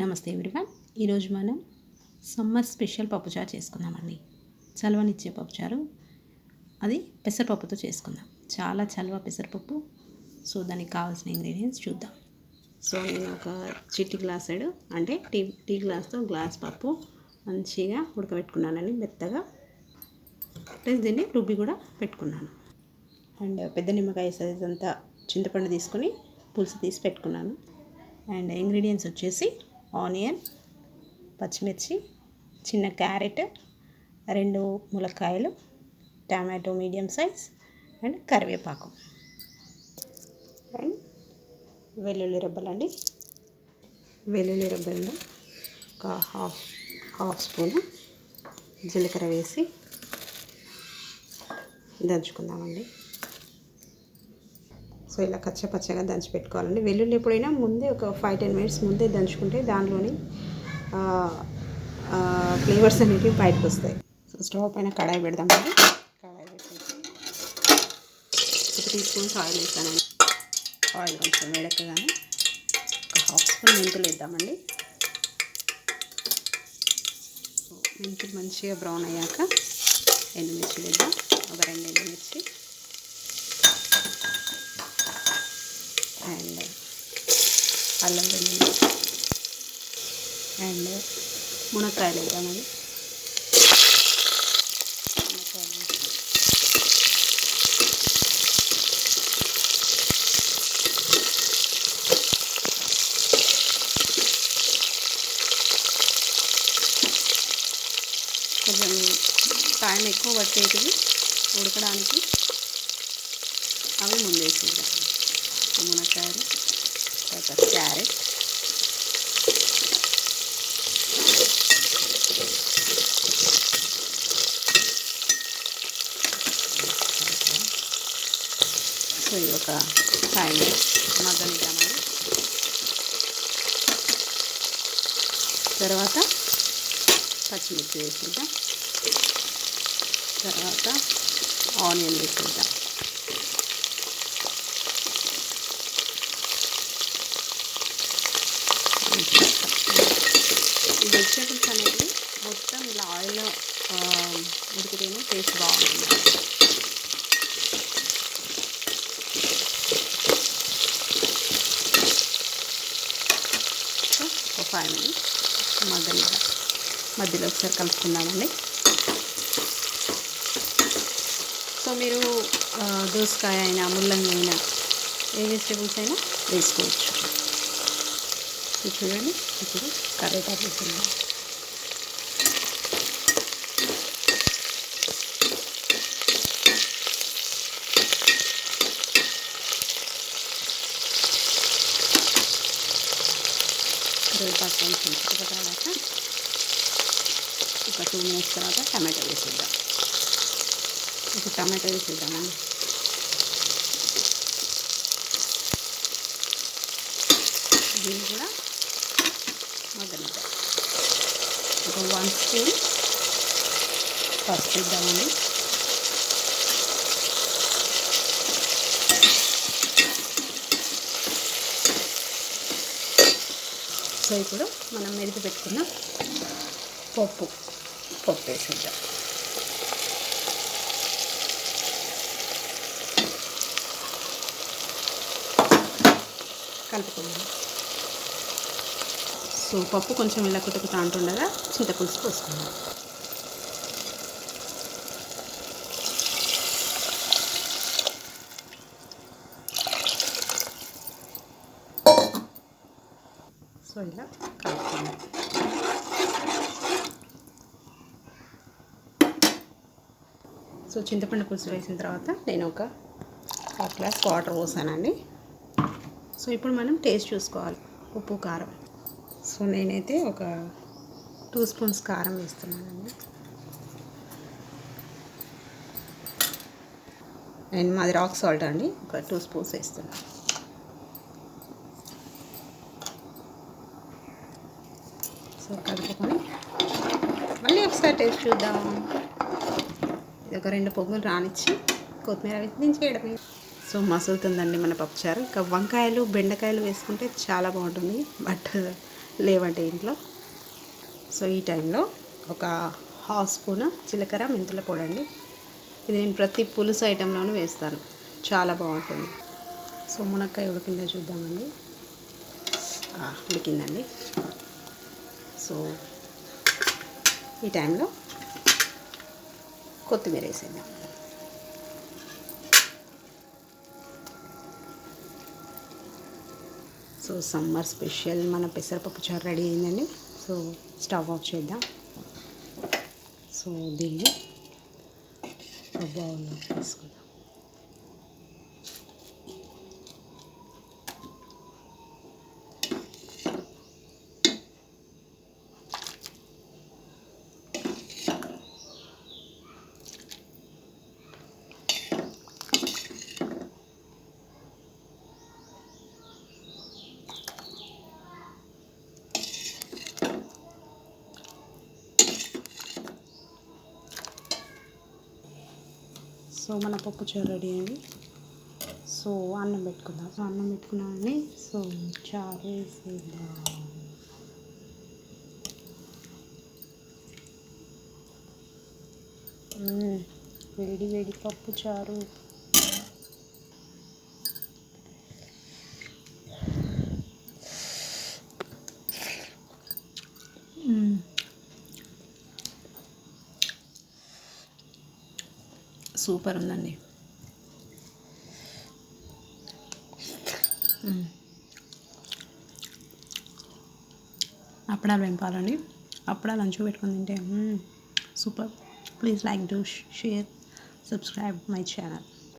నమస్తే ఎవ్రీవన్. ఈరోజు మనం సమ్మర్ స్పెషల్ పప్పుచారు చేసుకుందామండి. చలవనిచ్చే పప్పుచారు, అది పెసరపప్పుతో చేసుకుందాం. చాలా చలవ పెసరపప్పు. సో దానికి కావాల్సిన ఇంగ్రీడియంట్స్ చూద్దాం. సో నేను ఒక చిట్టి గ్లాసుడు అంటే టీ గ్లాస్తో గ్లాస్ పప్పు మంచిగా ఉడకబెట్టుకున్నానండి మెత్తగా. ప్లస్ దీన్ని రుబ్బి కూడా పెట్టుకున్నాను. అండ్ పెద్ద నిమ్మకాయ సైజ్ అంతా చింతపండు తీసుకొని పులుసు తీసి పెట్టుకున్నాను. అండ్ ఇంగ్రీడియంట్స్ వచ్చేసి ఆనియన్, పచ్చిమిర్చి, చిన్న క్యారెట్, 2 ములక్కాయలు, టమాటో మీడియం సైజ్ అండ్ కరివేపాకు అండ్ వెల్లుల్లి రెబ్బలండి. వెల్లుల్లి రెబ్బలు ఒక హాఫ్ స్పూను జీలకర్ర వేసి దంచుకుందామండి. సో ఇలా కచ్చపచ్చగా దంచి పెట్టుకోవాలండి. వెల్లుల్లి ఎప్పుడైనా ముందే ఒక 5-10 మినిట్స్ ముందే దంచుకుంటే దానిలోని ఫ్లేవర్స్ అనేవి బయటకు వస్తాయి. సో స్టవ్ పైన కడాయి పెడదామండి. కడాయి పెట్టేసి 1 టీ స్పూన్స్ ఆయిల్ వేస్తానండి. ఆయిల్ కొంచెం వేడెక్కగానే ఒక హాఫ్ స్పూన్ మెంతులు వేద్దామండి. సో మెంతులు మంచిగా బ్రౌన్ అయ్యాక ఎండుమిర్చి వేద్దాం. ఒక 2 ఎండుమిర్చి అండ్ అల్లం వెల్లుల్లి అండ్ మునక్కాయలు వేద్దామండి. మునక్కాయలు కొంచెం టైం ఎక్కువ పట్టేటివి ఉడకడానికి, అవి ముందేసేద్దాం. మునక్కాయలు, తర్వాత క్యారెట్, సో ఇది ఒక 5 మినిట్స్ మగ్గనిద్దామండి. తర్వాత పచ్చిమిర్చి వేసేద్దాం. తర్వాత ఆనియన్ వేసేద్దాం. ఈ వెజిటేబుల్స్ అనేవి మొత్తం ఇలా ఆయిల్లో ఉడికితేనే టేస్ట్ బాగుంటుంది. సో ఒక 5 మినిట్స్ మధ్యలో ఒకసారి కలుపుకుందామండి. సో మీరు దోసకాయ అయినా ముల్లంగి అయినా ఏ వెజిటేబుల్స్ అయినా వేసుకోవచ్చు. చూడండి, ఇప్పుడు కరివేపాకు వేసుకుందాం. కరివేపాకు కొంచెం చిటపటాక ఒక 2 మినిట్స్ తర్వాత టమాటో వేసేద్దాం. ఇప్పుడు టమాటో వేసేద్దామండి. దీన్ని కూడా మగ్గనిద్దాం. ఒక 1 స్పూన్ పసుపు వేద్దామండి. సో ఇప్పుడు మనం మెదిపి పెట్టుకున్న పప్పు వేసేద్దాం. కలుపుకుందాం. సో పప్పు కొంచెం ఇలా కుట్టుకుతా అంటుండగా చింతపులుసు పోసుకుందాం. సో ఇలా కలుపుకుందాం. సో చింతపండు పులుసు వేసిన తర్వాత నేను ఒక హాఫ్ గ్లాస్ వాటర్ పోసానండి. సో ఇప్పుడు మనం టేస్ట్ చూసుకోవాలి, ఉప్పు కారం. సో నేనైతే ఒక 2 స్పూన్స్ కారం వేస్తున్నానండి. అండ్ మాది రాక్ సాల్ట్ అండి, ఒక 2 స్పూన్స్ వేస్తున్నాను. సో కలుపుకొని మళ్ళీ ఒకసారి టేస్ట్ చూద్దాం. ఇది ఒక 2 పొంగులు రానిచ్చి కొత్తిమీర వేసి దించేయడమే. సో మసులుతుందండి మన పప్పుచారు. ఇంకా వంకాయలు బెండకాయలు వేసుకుంటే చాలా బాగుంటుంది. బట్ లేవంటే ఇంట్లో. సో ఈ టైంలో ఒక హాఫ్ స్పూన్ జీలకర్ర మెంతుల పొడి అండి. ఇది నేను ప్రతి పులుసు ఐటెంలోనూ వేస్తాను, చాలా బాగుంటుంది. సో మునక్కాయ ఉడికిందో చూద్దామండి. ఉడికిందండి. సో ఈ టైంలో కొత్తిమీర వేసేద్దాం. సో సమ్మర్ స్పెషల్ మన పెసరపప్పు చారు రెడీ అయిందండి. సో స్టవ్ ఆఫ్ చేద్దాం. సో దీన్ని ఒక బౌల్లో తీసుకుందాం. సో మన పప్పు చారు రెడీ అయింది. సో అన్నం పెట్టుకుందాం. సో అన్నం పెట్టుకున్నామండి. సో చారు వేసేద్దాం. వేడి వేడి పప్పు చారు. సూపర్ ఉందండి. అప్పడాలు వెంపాలండి. అప్పడాలు అంచు పెట్టుకొని తింటే super. Please like, do, share, subscribe my channel.